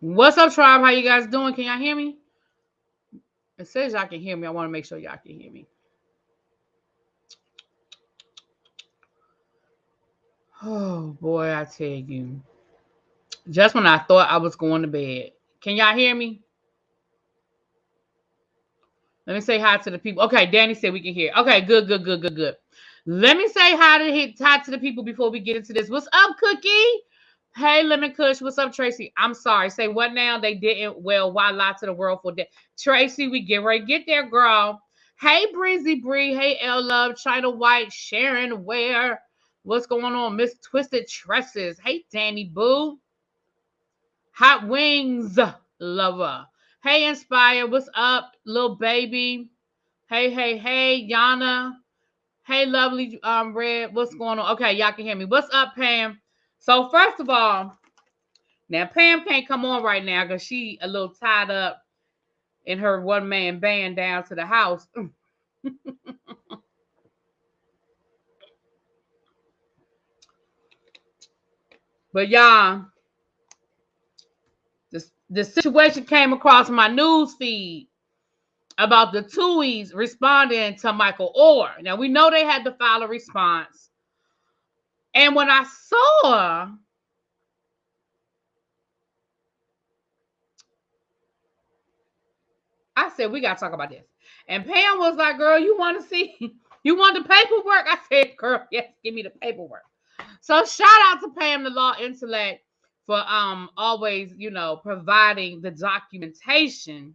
What's up, tribe? How you guys doing? Can y'all hear me? It says y'all can hear me. I want to make sure y'all can hear me. Oh, boy, I tell you. Just when I thought I was going to bed. Can y'all hear me? Let me say hi to the people. Okay, Danny said we can hear. Okay, good. Let me say hi to the people before we get into this. What's up, Cookie? Hey, Lemon Kush. What's up, Tracy? I'm sorry. Say what now? They didn't. Well, why lie to the world for that? Tracy, we get ready. Get there, girl. Hey, Breezy Bree. Hey, L Love. China White. Sharon Ware. What's going on? Miss Twisted Tresses. Hey, Danny Boo. Hot Wings Lover. Hey, Inspire. What's up, little baby? Hey, Yana. Hey, lovely Red. What's going on? Okay, y'all can hear me. What's up, Pam? So first of all, now Pam can't come on right now because she a little tied up in her one-man band down to the house. But y'all, the situation came across my news feed about the Tuohys responding to Michael Orr. Now we know they had to file a response. And when I saw I said, we got to talk about this. And Pam was like, girl, you want to see? You want the paperwork? I said, girl, yes, give me the paperwork. So shout out to Pam, the law intellect, for always, providing the documentation.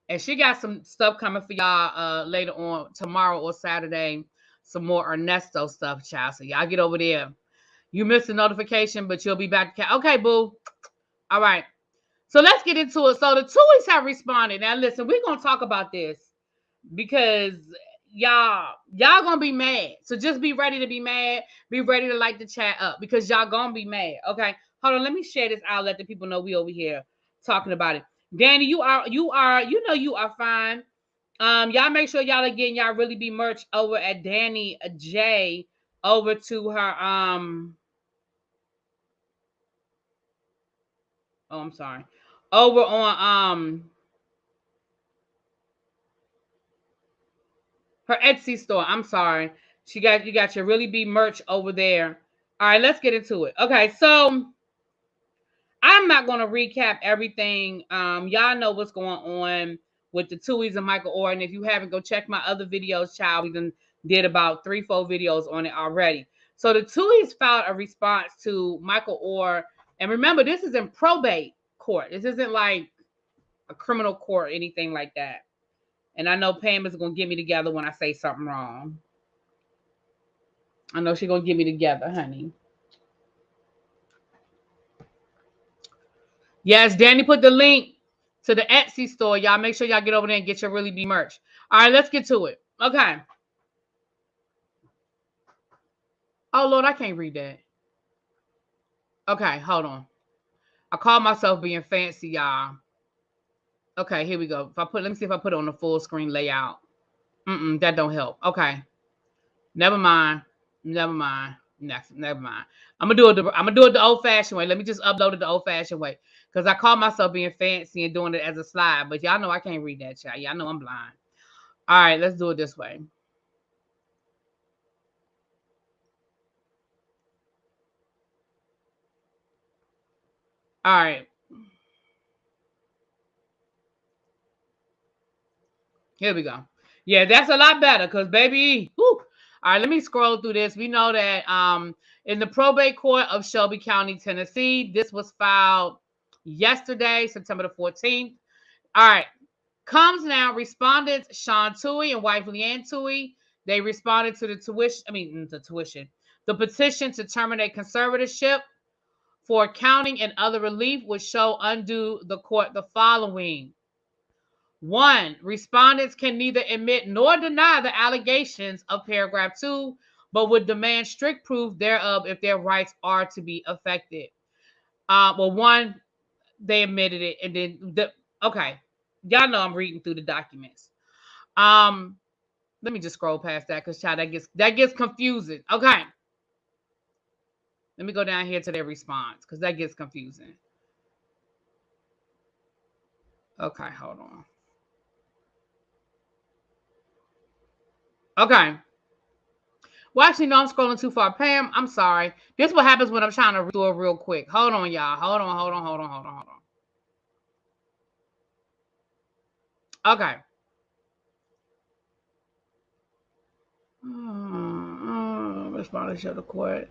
And she got some stuff coming for y'all later on tomorrow or Saturday. Some more Ernesto stuff, child. So y'all get over there. You missed the notification, but you'll be back. Okay, boo. All right. So let's get into it. So the Tuohys have responded. Now listen, we're gonna talk about this because y'all gonna be mad. So just be ready to be mad. Be ready to light the chat up because y'all gonna be mad. Okay. Hold on. Let me share this out. Let the people know we over here talking about it. Danny, you are fine. Y'all make sure y'all are getting y'all really be merch over at Danny J over to her oh, I'm sorry. Over on her Etsy store. I'm sorry. You got your really be merch over there. All right, let's get into it. Okay, so I'm not gonna recap everything. Y'all know what's going on with the Tuohys and Michael Orr. And if you haven't, go check my other videos, child. We did about 3-4 videos on it already. So the Tuohys filed a response to Michael Orr. And remember, this is in probate court. This isn't like a criminal court or anything like that. And I know Pam is going to get me together when I say something wrong. I know she's going to get me together, honey. Yes, Danny put the link to the Etsy store. Y'all make sure y'all get over there and get your Really Be merch. All right, let's get to it. Okay. Oh, Lord, I can't read that. Okay, hold on. I call myself being fancy, y'all. Okay, here we go. Let me see if I put it on the full screen layout. That don't help. Okay. Never mind. Never mind. Never mind. I'm gonna do it the old-fashioned way. Let me just upload it the old-fashioned way. Because I call myself being fancy and doing it as a slide. But y'all know I can't read that, child. Y'all know I'm blind. All right, let's do it this way. All right. Here we go. Yeah, that's a lot better because, baby, whew. All right, let me scroll through this. We know that in the probate court of Shelby County, Tennessee, this was filed yesterday, September the 14th. All right. Comes now, respondents Sean Tuohy and wife Leanne Tuohy. They responded to the petition to terminate conservatorship for accounting and other relief, which shall undo the court the following. 1. Respondents can neither admit nor deny the allegations of paragraph 2, but would demand strict proof thereof if their rights are to be affected. One, they admitted it, and then okay. Y'all know I'm reading through the documents. Let me just scroll past that because child, that gets confusing. Okay. Let me go down here to their response because that gets confusing. Okay, hold on. Okay. Well, actually, no, I'm scrolling too far. Pam, I'm sorry. This is what happens when I'm trying to do it real quick. Hold on, y'all. Hold on. Okay. Respondents show the court.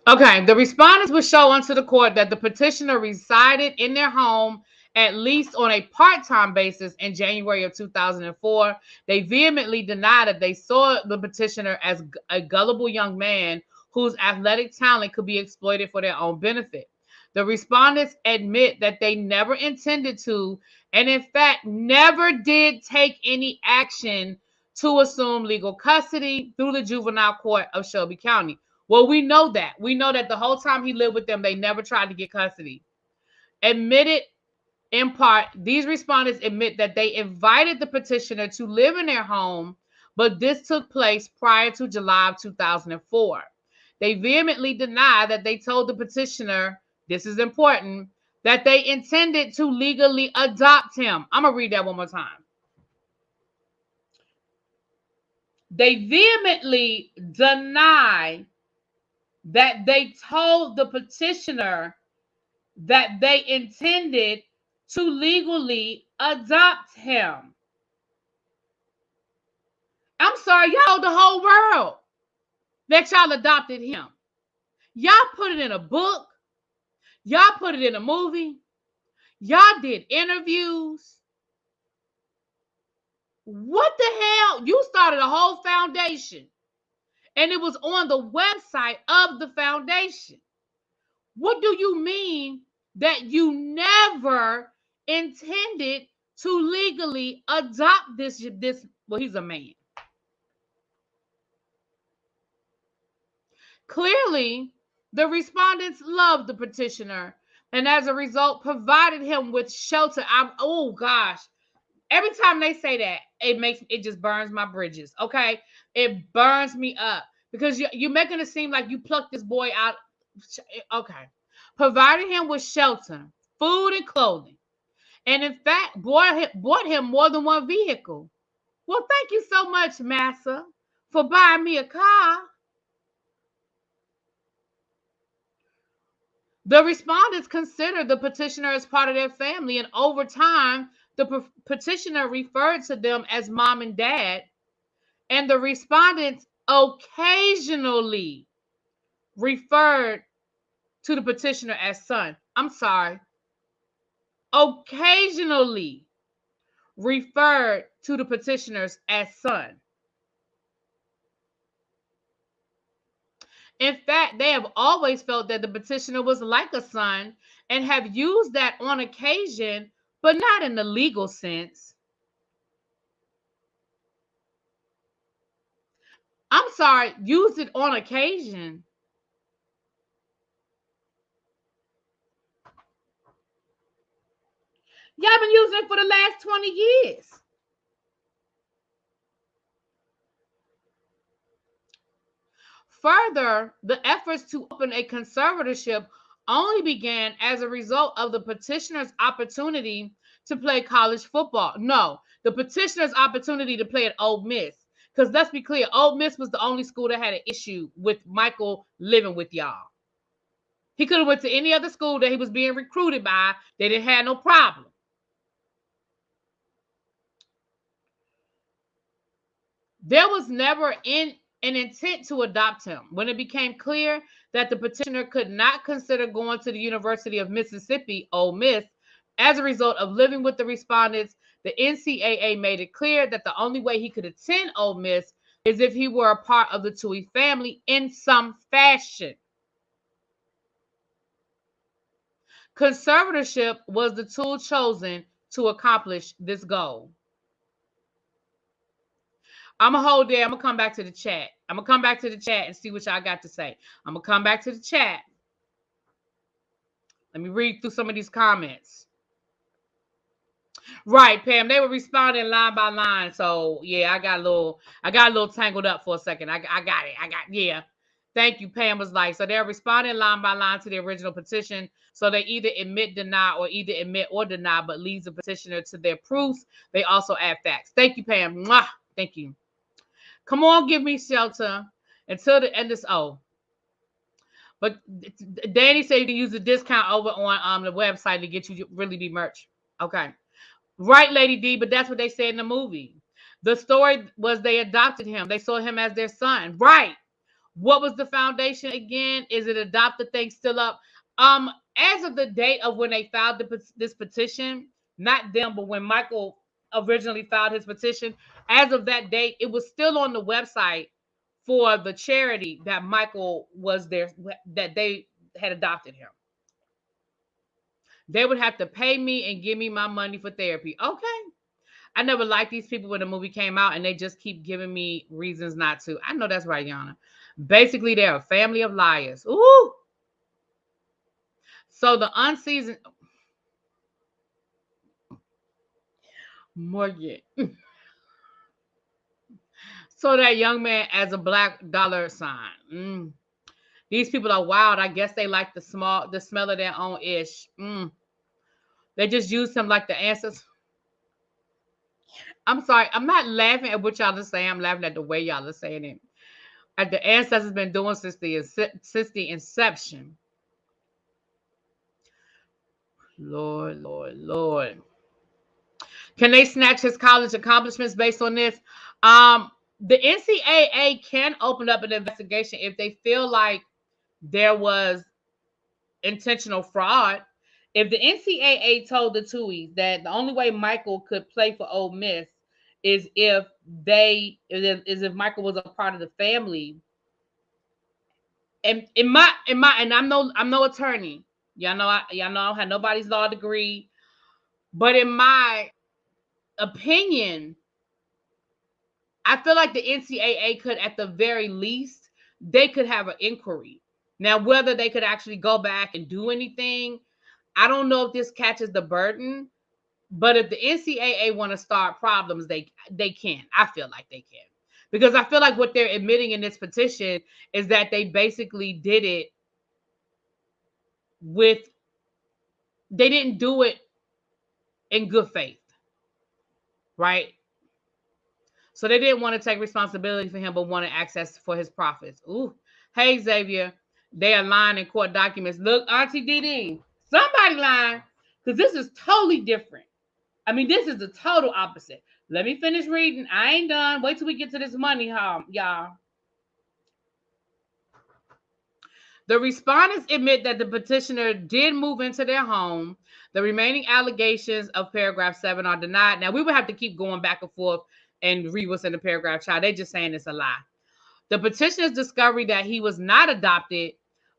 Okay, the respondents will show unto the court that the petitioner resided in their home at least on a part-time basis in January of 2004. They vehemently deny that they saw the petitioner as a gullible young man whose athletic talent could be exploited for their own benefit. The respondents admit that they never intended to, and in fact, never did take any action to assume legal custody through the juvenile court of Shelby County. Well, we know that. We know that the whole time he lived with them, they never tried to get custody. Admitted in part, these respondents admit that they invited the petitioner to live in their home, but this took place prior to July of 2004. They vehemently deny that they told the petitioner, this is important, that they intended to legally adopt him. I'm going to read that one more time. They vehemently deny that they told the petitioner that they intended to legally adopt him. I'm sorry, y'all, the whole world that y'all adopted him. Y'all put it in a book. Y'all put it in a movie. Y'all did interviews. What the hell? You started a whole foundation, and it was on the website of the foundation. What do you mean that you never intended to legally adopt this? Well, he's a man. Clearly, the respondents loved the petitioner, and as a result, provided him with shelter. Oh gosh, every time they say that, it just burns my bridges. Okay, it burns me up because you're making it seem like you plucked this boy out. Okay, provided him with shelter, food, and clothing, and in fact, bought him more than one vehicle. Well, thank you so much, Massa, for buying me a car. The respondents considered the petitioner as part of their family, and over time, the petitioner referred to them as mom and dad, and the respondents occasionally referred to the petitioner as son. I'm sorry. Occasionally referred to the petitioners as son. In fact, they have always felt that the petitioner was like a son and have used that on occasion, but not in the legal sense. I'm sorry, used it on occasion. Y'all been using it for the last 20 years. Further, the efforts to open a conservatorship only began as a result of the petitioner's opportunity to play college football. No, the petitioner's opportunity to play at Ole Miss. Because let's be clear, Ole Miss was the only school that had an issue with Michael living with y'all. He could have went to any other school that he was being recruited by. They didn't have no problem. There was never an intent to adopt him. When it became clear that the petitioner could not consider going to the University of Mississippi, Ole Miss, as a result of living with the respondents, the NCAA made it clear that the only way he could attend Ole Miss is if he were a part of the Tuohys family in some fashion. Conservatorship was the tool chosen to accomplish this goal. I'm going to hold there. I'm going to come back to the chat. I'm going to come back to the chat and see what y'all got to say. I'm going to come back to the chat. Let me read through some of these comments. Right, Pam. They were responding line by line. So, yeah, I got a little tangled up for a second. I got it. Yeah. Thank you. Pam was like, so they're responding line by line to the original petition. So they either admit, deny, or either admit or deny, but leaves the petitioner to their proofs. They also add facts. Thank you, Pam. Mwah. Thank you. Come on, give me shelter until the end of But Danny said you can use the discount over on the website to get you really be merch. Okay. Right, Lady D, but that's what they said in the movie. The story was they adopted him. They saw him as their son. Right. What was the foundation again? Is it adopted thing still up? As of the date of when they filed this petition, not them, but when Michael originally filed his petition, as of that date, it was still on the website for the charity that Michael was there, that they had adopted him. They would have to pay me and give me my money for therapy. Okay. I never liked these people when the movie came out, and they just keep giving me reasons not to. I know that's right, Yana. Basically, they're a family of liars. Ooh. So the unseasoned Morgan. So that young man as a black dollar sign. These people are wild. I guess they like the smell of their own ish. They just use him like the answers. I'm sorry. I'm not laughing at what y'all are saying. I'm laughing at the way y'all are saying it. At the ancestors been doing since the inception. Lord, Lord, Lord. Can they snatch his college accomplishments based on this? The NCAA can open up an investigation if they feel like there was intentional fraud. If the NCAA told the Tuohys that the only way Michael could play for Ole Miss is if Michael was a part of the family. And I'm no attorney. Y'all know I don't have nobody's law degree. But in my opinion, I feel like the NCAA could, at the very least, they could have an inquiry. Now, whether they could actually go back and do anything, I don't know if this catches the burden. But if the NCAA want to start problems, they can. I feel like they can. Because I feel like what they're admitting in this petition is that they basically did it they didn't do it in good faith. Right? So they didn't want to take responsibility for him, but wanted access for his profits. Ooh. Hey, Xavier. They are lying in court documents. Look, Auntie Dee, somebody lying. Because this is totally different. I mean, this is the total opposite. Let me finish reading. I ain't done. Wait till we get to this money, y'all. The respondents admit that the petitioner did move into their home. The remaining allegations of paragraph 7 are denied. Now, we would have to keep going back and forth and read what's in the paragraph, child. They're just saying it's a lie. The petitioner's discovery that he was not adopted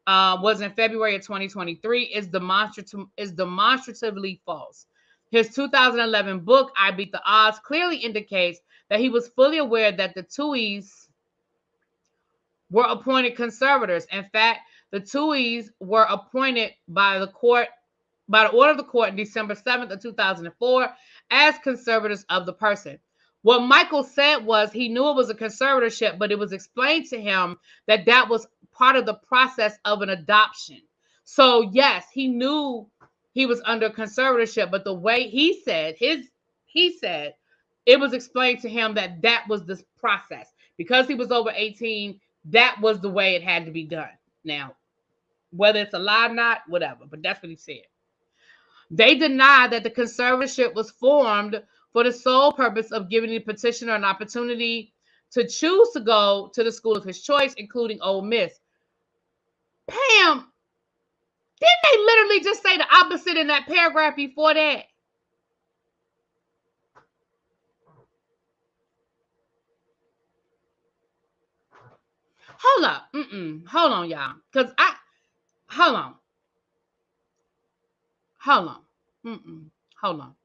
was in February of 2023 is demonstratively false. His 2011 book, I Beat the Odds, clearly indicates that he was fully aware that the Tuohys were appointed conservators. In fact, the Tuohys were appointed by the order of the court December 7th of 2004 as conservators of the person. What Michael said was he knew it was a conservatorship, but it was explained to him that that was part of the process of an adoption. So yes, he knew he was under conservatorship, but the way he said it was explained to him that that was the process. Because he was over 18, that was the way it had to be done. Now, whether it's a lie or not, whatever, but that's what he said. They deny that the conservatorship was formed for the sole purpose of giving the petitioner an opportunity to choose to go to the school of his choice, including Ole Miss. Pam, didn't they literally just say the opposite in that paragraph before that? Hold up. Hold on, y'all. Because hold on. Hold on.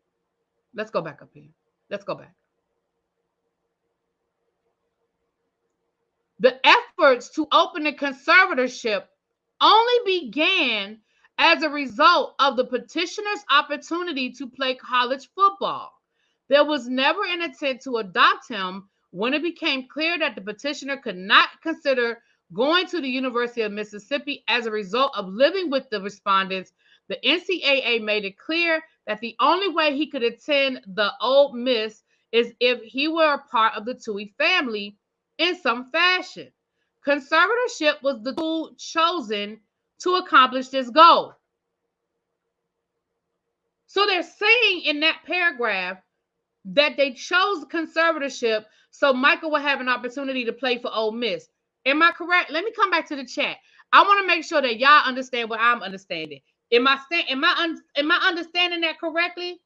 Let's go back up here. Let's go back. The efforts to open the conservatorship only began as a result of the petitioner's opportunity to play college football. There was never an attempt to adopt him when it became clear that the petitioner could not consider going to the University of Mississippi. As a result of living with the respondents, the NCAA made it clear that the only way he could attend the Ole Miss is if he were a part of the Tuohy family in some fashion. Conservatorship was the tool chosen to accomplish this goal. So they're saying in that paragraph that they chose conservatorship so Michael would have an opportunity to play for Ole Miss. Am I correct? Let me come back to the chat. I want to make sure that y'all understand what I'm understanding. Am I understanding that correctly?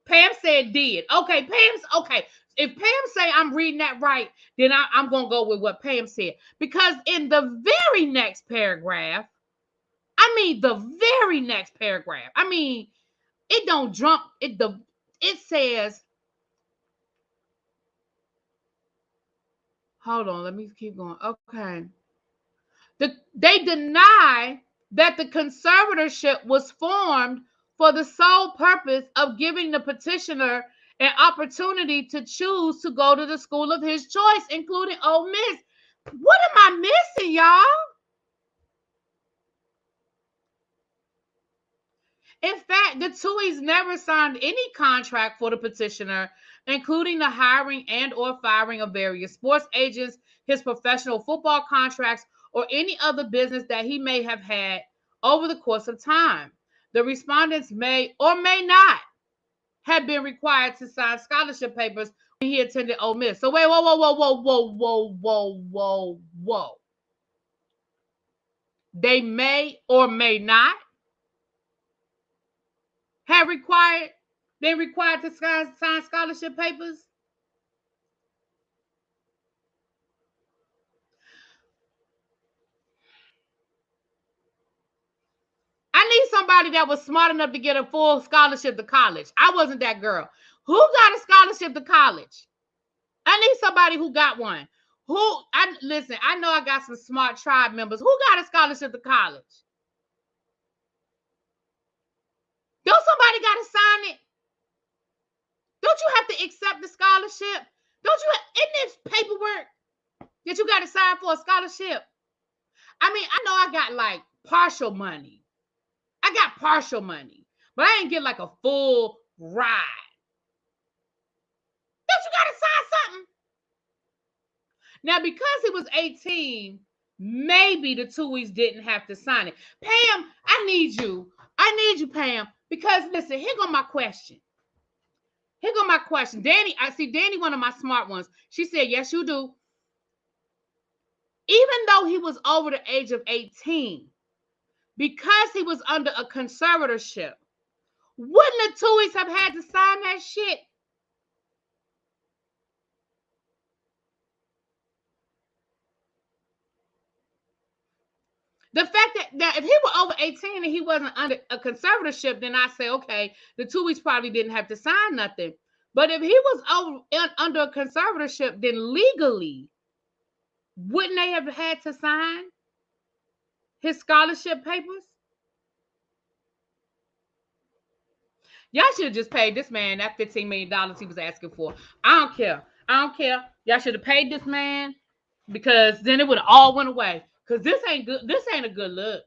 Pam said did. Okay, Pam's okay. If Pam say I'm reading that right, then I'm going to go with what Pam said. Because in the very next paragraph, it don't jump. It says, hold on, let me keep going. Okay. They deny that the conservatorship was formed for the sole purpose of giving the petitioner an opportunity to choose to go to the school of his choice, including Ole Miss. What am I missing, y'all? In fact, the Tuohys never signed any contract for the petitioner, including the hiring and or firing of various sports agents, his professional football contracts, or any other business that he may have had over the course of time. The respondents may or may not have been required to sign scholarship papers when he attended Ole Miss. So wait, whoa. They may or may not have been required to sign scholarship papers. I need somebody that was smart enough to get a full scholarship to college. I wasn't that girl. Who got a scholarship to college? I need somebody who got one. Listen, I know I got some smart tribe members. Who got a scholarship to college? Don't somebody got to sign it? Don't you have to accept the scholarship? Isn't this paperwork that you got to sign for a scholarship? I mean, I know I got like partial money. I got partial money, but I ain't get like a full ride. Don't you got to sign something? Now, because he was 18, maybe the Tuohys didn't have to sign it. Pam, I need you, Pam, because listen, here go my question. Danny, I see Danny, one of my smart ones. She said, yes, you do. Even though he was over the age of 18, because he was under a conservatorship, wouldn't the Tuohys have had to sign that shit? The fact that if he were over 18 and he wasn't under a conservatorship, then I say, okay, the Tuohys probably didn't have to sign nothing. But if he was under a conservatorship, then legally, wouldn't they have had to sign his scholarship papers? Y'all should have just paid this man that $15 million he was asking for. I don't care. Y'all should have paid this man, because then it would have all went away. Because this ain't good. This ain't a good look.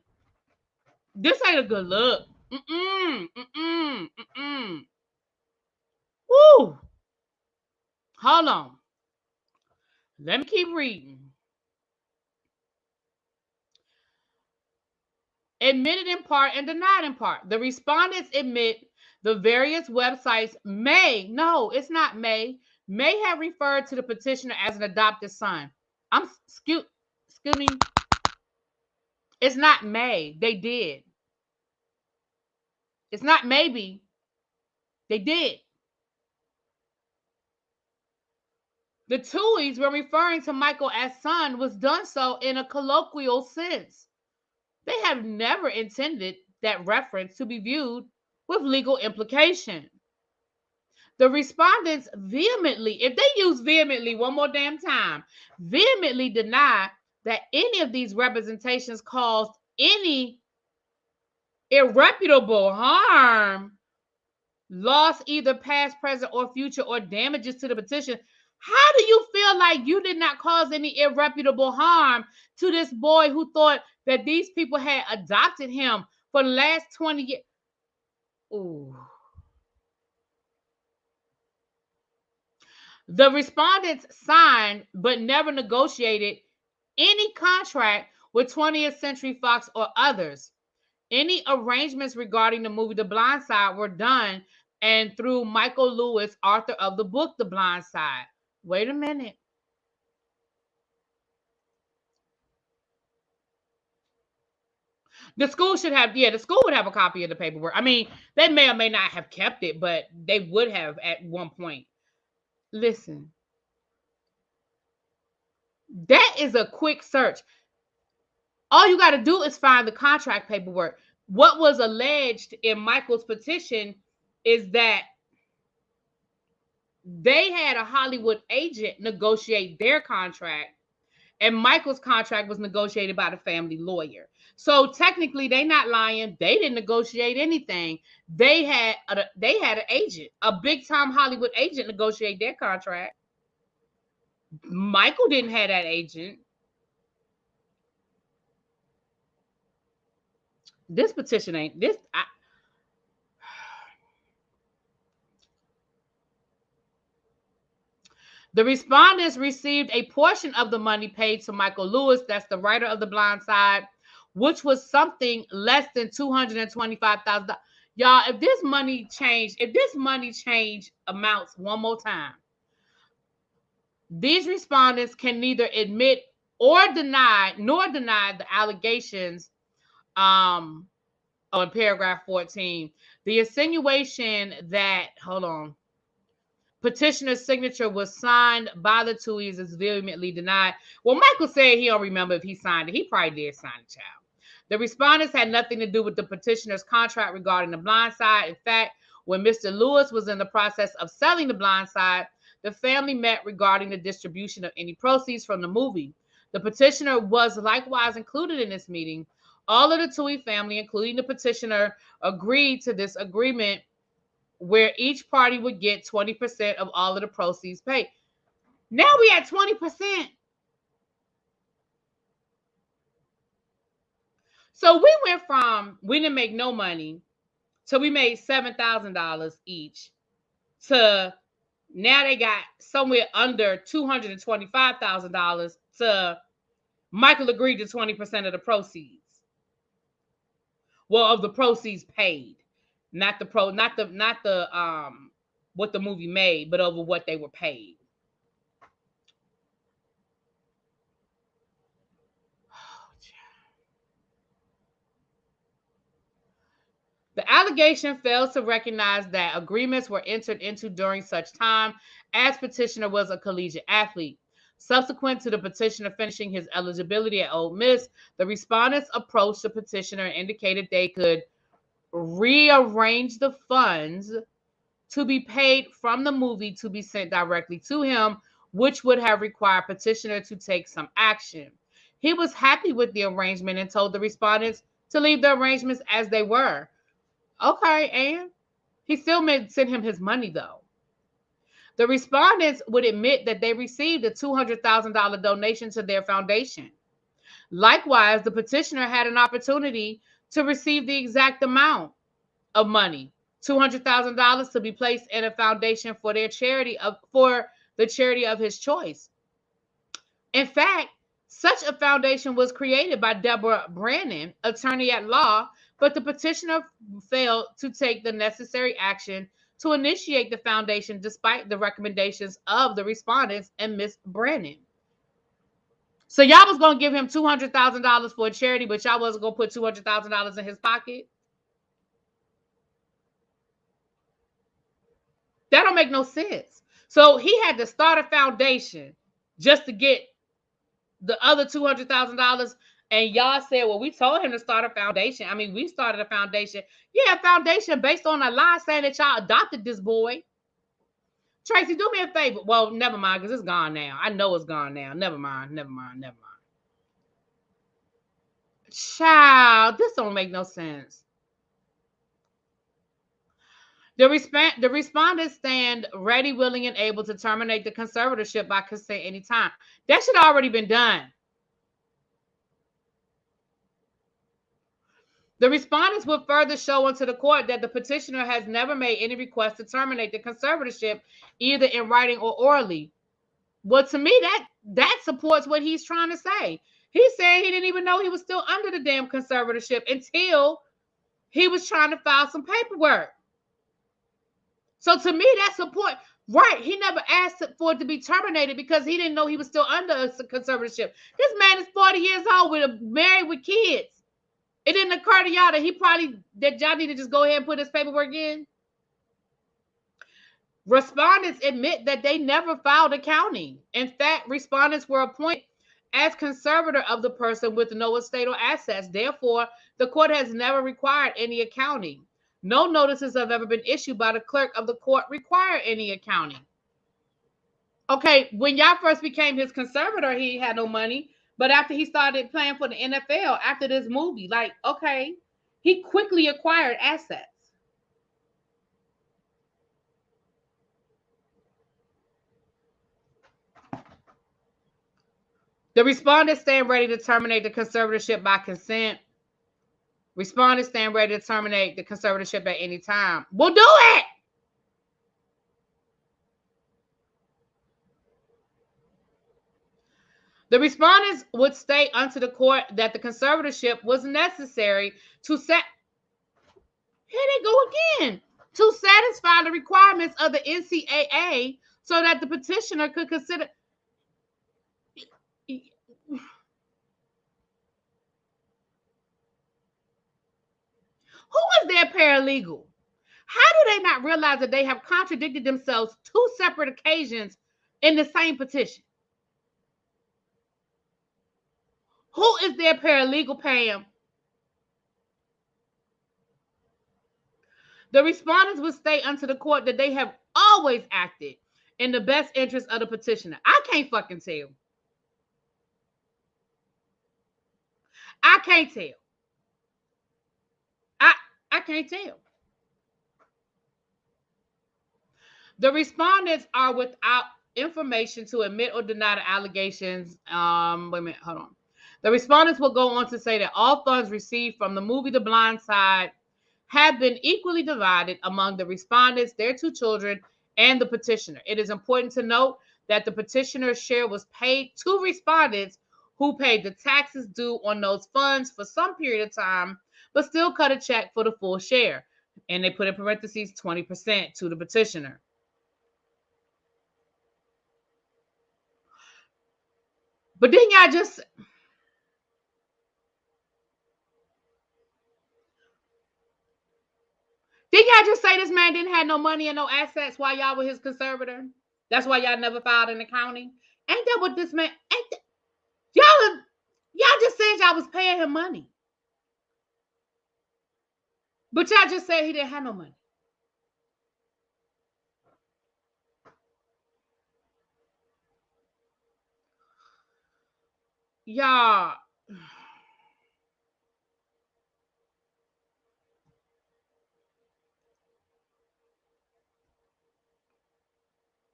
Woo. Hold on. Let me keep reading. Admitted in part and denied in part. The respondents admit the various websites may have referred to the petitioner as an adopted son. Excuse me. It's not may. They did. It's not maybe. They did. The Tuohys, when referring to Michael as son, was done so in a colloquial sense. They have never intended that reference to be viewed with legal implication. The respondents vehemently, if they use vehemently one more damn time, vehemently deny that any of these representations caused any irreparable harm, loss either past, present, or future, or damages to the petition. How do you feel like you did not cause any irreparable harm to this boy who thought that these people had adopted him for the last 20 years? Ooh. The respondents signed but never negotiated any contract with 20th Century Fox or others. Any arrangements regarding the movie The Blind Side were done and through Michael Lewis, author of the book The Blind Side. Wait a minute. The school should have, the school would have a copy of the paperwork. I mean, they may or may not have kept it, but they would have at one point. Listen, that is a quick search. All you got to do is find the contract paperwork. What was alleged in Michael's petition is that they had a Hollywood agent negotiate their contract, and Michael's contract was negotiated by the family lawyer. So technically, they're not lying. They didn't negotiate anything. They had an agent, a big time Hollywood agent, negotiate their contract. Michael didn't have that agent. This petition ain't this. The respondents received a portion of the money paid to Michael Lewis, that's the writer of The Blind Side, which was something less than $225,000. Y'all, if this money change amounts one more time, these respondents can neither admit or deny the allegations in paragraph 14. The insinuation that, hold on, petitioner's signature was signed by the Tuohys is vehemently denied. Well, Michael said he don't remember if he signed it. He probably did sign the child. The respondents had nothing to do with the petitioner's contract regarding The Blind Side. In fact, when Mr. Lewis was in the process of selling The Blind Side, the family met regarding the distribution of any proceeds from the movie. The petitioner was likewise included in this meeting. All of the Tuohy family, including the petitioner, agreed to this agreement where each party would get 20% of all of the proceeds paid. Now we at 20%. So we went from we didn't make no money to we made $7,000 each to now they got somewhere under $225,000 to Michael agreed to 20% of the proceeds. Well, of the proceeds paid. Not the what the movie made, but over what they were paid. The allegation fails to recognize that agreements were entered into during such time as petitioner was a collegiate athlete. Subsequent to the petitioner finishing his eligibility at Ole Miss, the respondents approached the petitioner and indicated they could rearrange the funds to be paid from the movie to be sent directly to him, which would have required petitioner to take some action. He was happy with the arrangement and told the respondents to leave the arrangements as they were. Okay, and he still sent him his money, though. The respondents would admit that they received a $200,000 donation to their foundation. Likewise, the petitioner had an opportunity to receive the exact amount of money, $200,000, to be placed in a foundation for the charity of his choice. In fact, such a foundation was created by Deborah Brannon, attorney at law, but the petitioner failed to take the necessary action to initiate the foundation despite the recommendations of the respondents and Miss Brannon. So y'all was going to give him $200,000 for a charity, but y'all wasn't going to put $200,000 in his pocket? That don't make no sense. So he had to start a foundation just to get the other $200,000. And y'all said, well, we told him to start a foundation. I mean, we started a foundation. Yeah, a foundation based on a lie saying that y'all adopted this boy. Tracy, do me a favor. Well, never mind, because it's gone now. I know it's gone now. Never mind. Child, this don't make no sense. The respondents stand ready, willing, and able to terminate the conservatorship by consent anytime. That should have already been done. The respondents will further show unto the court that the petitioner has never made any request to terminate the conservatorship, either in writing or orally. Well, to me, that supports what he's trying to say. He's saying he didn't even know he was still under the damn conservatorship until he was trying to file some paperwork. So to me, that support. Right, he never asked for it to be terminated because he didn't know he was still under a conservatorship. This man is 40 years old, married with kids. It didn't occur to y'all that y'all need to just go ahead and put his paperwork in. Respondents admit that they never filed accounting. In fact, respondents were appointed as conservator of the person with no estate or assets. Therefore, the court has never required any accounting. No notices have ever been issued by the clerk of the court require any accounting. Okay, when y'all first became his conservator, he had no money. But after he started playing for the NFL, after this movie, like, okay, he quickly acquired assets. The respondents stand ready to terminate the conservatorship by consent. Respondents stand ready to terminate the conservatorship at any time. We'll do it! The respondents would state unto the court that the conservatorship was necessary to set. Here they go again. To satisfy the requirements of the NCAA so that the petitioner could consider. Who is their paralegal? How do they not realize that they have contradicted themselves 2 separate occasions in the same petition? Who is their paralegal, Pam? The respondents would state unto the court that they have always acted in the best interest of the petitioner. I can't fucking tell. I can't tell. I can't tell. The respondents are without information to admit or deny the allegations. Wait a minute, hold on. The respondents will go on to say that all funds received from the movie The Blind Side have been equally divided among the respondents, their 2 children, and the petitioner. It is important to note that the petitioner's share was paid to respondents who paid the taxes due on those funds for some period of time, but still cut a check for the full share. And they put in parentheses 20% to the petitioner. But then y'all just... Didn't y'all just say this man didn't have no money and no assets while y'all were his conservator? That's why y'all never filed an accounting? Ain't that what this man... Y'all just said y'all was paying him money. But y'all just said he didn't have no money. Y'all...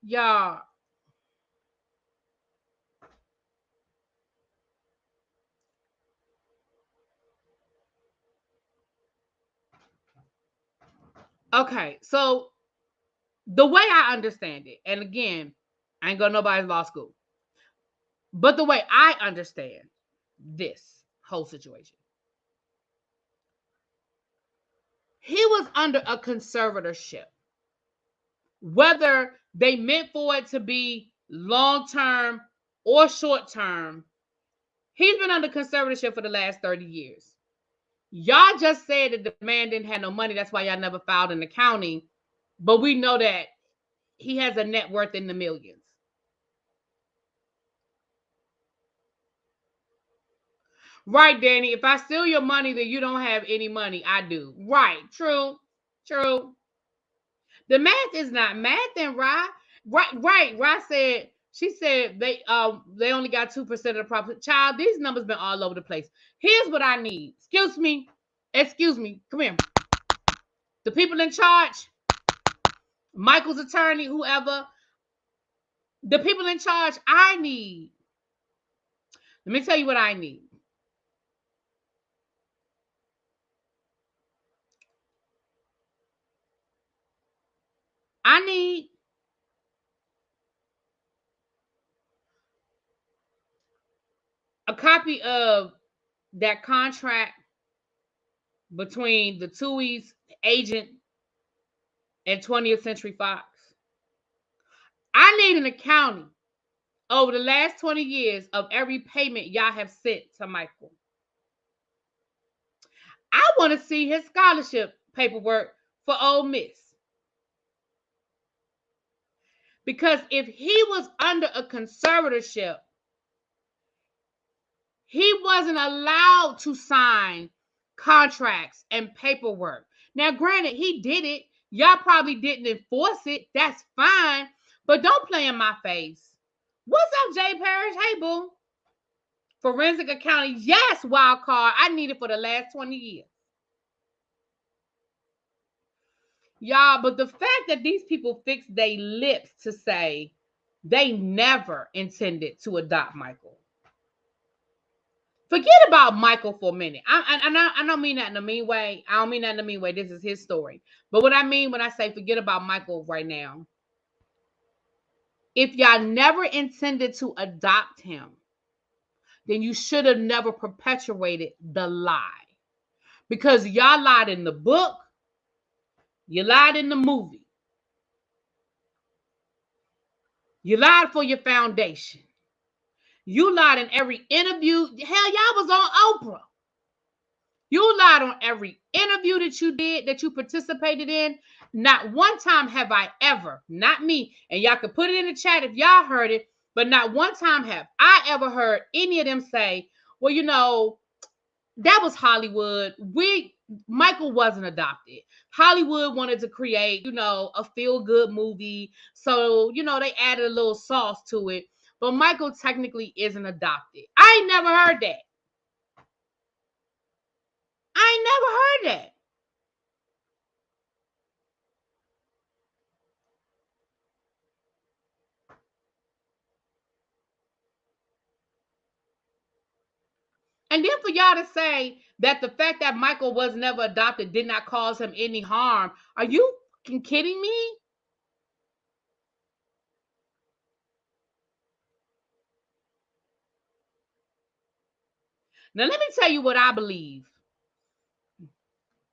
Y'all... Okay, so the way I understand it, and again, I ain't go to nobody's law school, but the way I understand this whole situation, he was under a conservatorship. Whether they meant for it to be long-term or short-term, he's been under conservatorship for the last 30 years. Y'all just said that the man didn't have no money. That's why y'all never filed an accounting. But we know that he has a net worth in the millions. Right, Danny. If I steal your money, then you don't have any money. I do. Right. True. True. The math is not math, then, Rye. Right. Rye said, she said they only got 2% of the property. Child, these numbers been all over the place. Here's what I need. Excuse me. Come here. The people in charge, Michael's attorney, whoever, the people in charge, let me tell you what I need. I need a copy of that contract between the Tuohys agent and 20th Century Fox. I need an accounting over the last 20 years of every payment y'all have sent to Michael. I want to see his scholarship paperwork for Ole Miss. Because if he was under a conservatorship, he wasn't allowed to sign contracts and paperwork. Now, granted, he did it. Y'all probably didn't enforce it. That's fine. But don't play in my face. What's up, Jay Parrish? Hey, boo. Forensic accounting. Yes, wild card. I need it for the last 20 years. Y'all, but the fact that these people fixed their lips to say they never intended to adopt Michael. Forget about Michael for a minute. I don't mean that in a mean way. I don't mean that in a mean way. This is his story. But what I mean when I say forget about Michael right now, if y'all never intended to adopt him, then you should have never perpetuated the lie. Because y'all lied in the book, you lied in the movie, you lied for your foundation. You lied in every interview. Hell, y'all was on Oprah. You lied on every interview that you did, that you participated in. Not one time have I ever, not me, and y'all can put it in the chat if y'all heard it, but not one time have I ever heard any of them say, well, you know, that was Hollywood. Michael wasn't adopted. Hollywood wanted to create, you know, a feel-good movie. So, you know, they added a little sauce to it. But Michael technically isn't adopted. I ain't never heard that. I ain't never heard that. And then for y'all to say that the fact that Michael was never adopted did not cause him any harm. Are you kidding me? Now, let me tell you what I believe.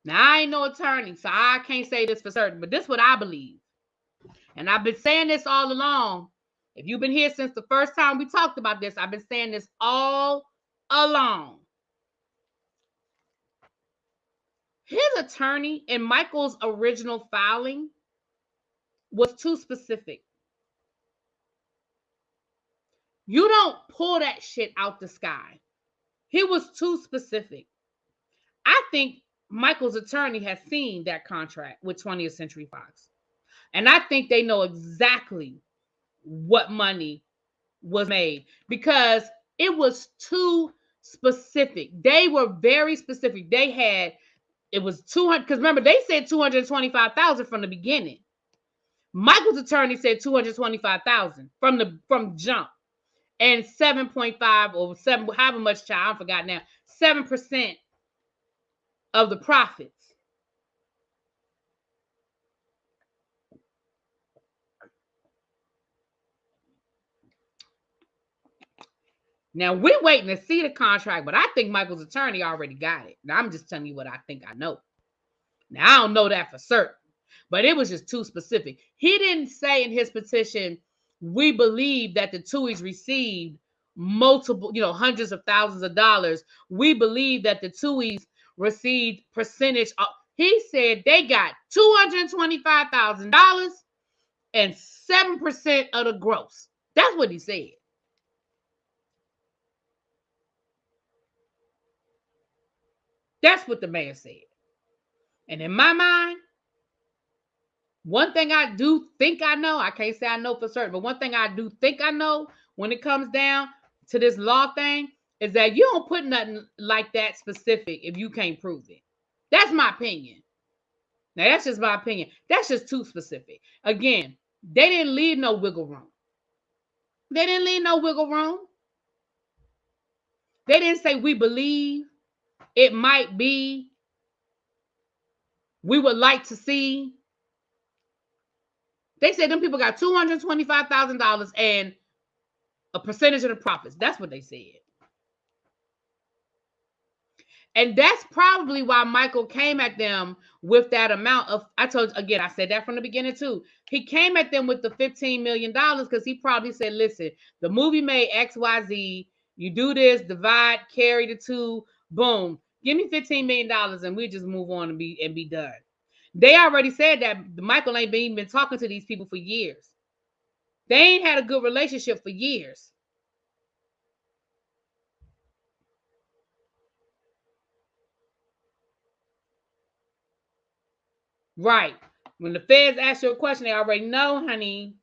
Now, I ain't no attorney, so I can't say this for certain, but this is what I believe. And I've been saying this all along. If you've been here since the first time we talked about this, I've been saying this all along. His attorney in Michael's original filing was too specific. You don't pull that shit out the sky. He was too specific. I think Michael's attorney has seen that contract with 20th Century Fox. And I think they know exactly what money was made because it was too specific. They were very specific. It was 200, because remember, they said 225,000 from the beginning. Michael's attorney said 225,000 from jump. And 7.5 or 7, however much, child, I forgot now, 7% of the profits. Now, we're waiting to see the contract, but I think Michael's attorney already got it. Now, I'm just telling you what I think I know. Now, I don't know that for certain, but it was just too specific. He didn't say in his petition, we believe that the Tuohys received multiple, hundreds of thousands of dollars. We believe that the Tuohys received percentage. He said they got $225,000 and 7% of the gross. That's what he said. That's what the man said. And in my mind, one thing I do think I know, I can't say I know for certain, but one thing I do think I know when it comes down to this law thing is that you don't put nothing like that specific if you can't prove it. That's my opinion. Now, that's just my opinion. That's just too specific. Again, they didn't leave no wiggle room. They didn't leave no wiggle room. They didn't say, we believe, it might be, we would like to see. They said them people got $225,000 and a percentage of the profits. That's what they said. And that's probably why Michael came at them with that amount of, I said that from the beginning too. He came at them with the $15 million because he probably said, listen, the movie made XYZ. You do this, divide, carry the two, boom. Give me $15 million and we just move on and be done. They already said that Michael ain't been talking to these people for years. They ain't had a good relationship for years. Right. When the feds ask you a question, they already know, honey.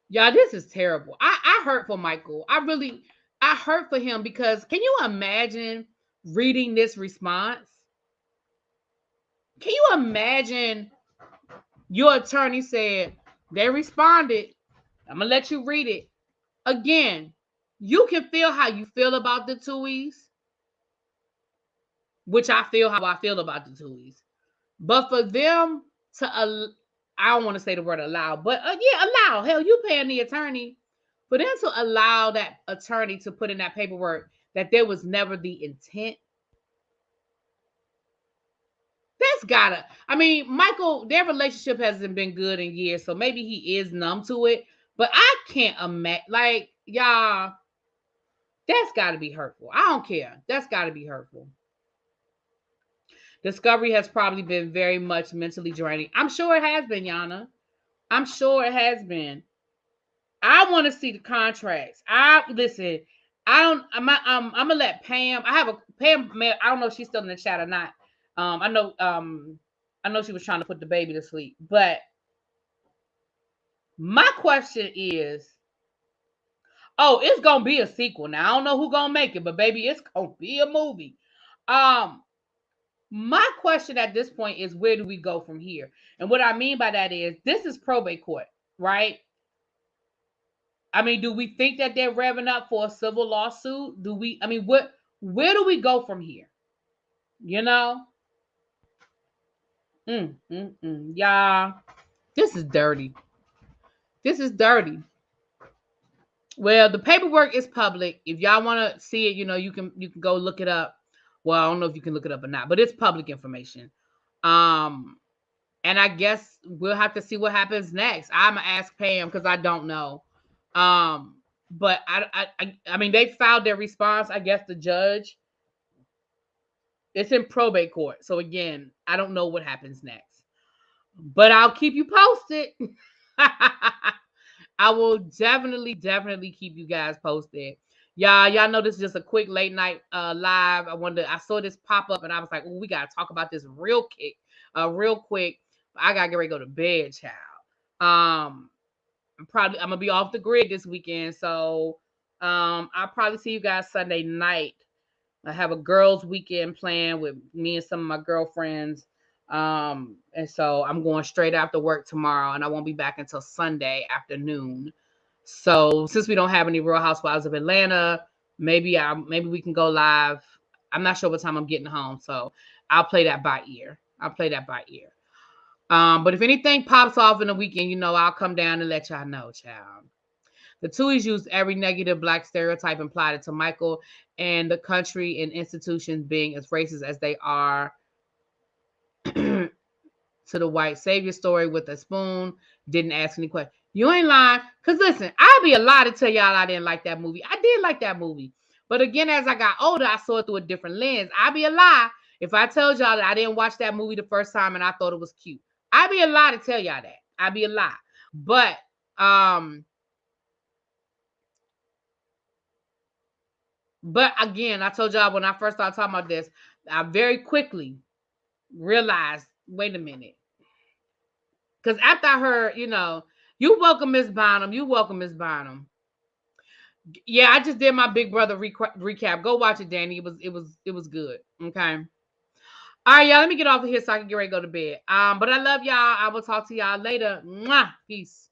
Y'all, this is terrible. I hurt for Michael. I hurt for him because can you imagine reading this response? Can you imagine your attorney said, they responded. I'm going to let you read it. Again, you can feel how you feel about the Tuohys, which I feel how I feel about the Tuohys. But for them to, I don't want to say the word allow, but allow. Hell, you paying the attorney. For them to allow that attorney to put in that paperwork that there was never the intent. That's gotta, I mean, Michael, their relationship hasn't been good in years, so maybe he is numb to it. But I can't imagine, like, y'all, that's gotta be hurtful. I don't care. That's gotta be hurtful. Discovery has probably been very much mentally draining. I'm sure it has been, Yana. I'm sure it has been. I want to see the contracts. I'm gonna let Pam. I have a Pam. I don't know if she's still in the chat or not. I know she was trying to put the baby to sleep. But my question is, it's gonna be a sequel. Now I don't know who's gonna make it, but baby, it's gonna be a movie. My question at this point is, where do we go from here? And what I mean by that is, this is probate court, right? I mean, do we think that they're revving up for a civil lawsuit? Where do we go from here? You know? Yeah. This is dirty. This is dirty. Well, the paperwork is public. If y'all want to see it, you can go look it up. Well, I don't know if you can look it up or not, but it's public information. And I guess we'll have to see what happens next. I'm gonna ask Pam because I don't know. But I mean, they filed their response. I guess the judge. It's in probate court. So again, I don't know what happens next. But I'll keep you posted. I will definitely keep you guys posted. Y'all know this is just a quick late night live. I saw this pop up and I was like, we gotta talk about this real quick. I gotta get ready to go to bed, child. I'm gonna be off the grid this weekend, so I'll probably see you guys Sunday night. I have a girls' weekend planned with me and some of my girlfriends. And so I'm going straight after work tomorrow, and I won't be back until Sunday afternoon. So since we don't have any Real Housewives of Atlanta, maybe we can go live. I'm not sure what time I'm getting home, so I'll play that by ear. But if anything pops off in the weekend, I'll come down and let y'all know, child. The Tuohys used every negative Black stereotype implied to Michael and the country and institutions being as racist as they are to the white savior story with a spoon. Didn't ask any questions. You ain't lying. Because listen, I'd be a lie to tell y'all I didn't like that movie. I did like that movie. But again, as I got older, I saw it through a different lens. I'd be a lie if I told y'all that I didn't watch that movie the first time and I thought it was cute. I'd be a lie to tell y'all that. I'd be a lie. But again, I told y'all when I first started talking about this, I very quickly realized, wait a minute. Because after I heard, you welcome Miss Bonham. You welcome Miss Bonham. Yeah, I just did my Big Brother recap. Go watch it, Danny. It was good. Okay. All right, y'all. Let me get off of here so I can get ready to go to bed. But I love y'all. I will talk to y'all later. Mwah. Peace.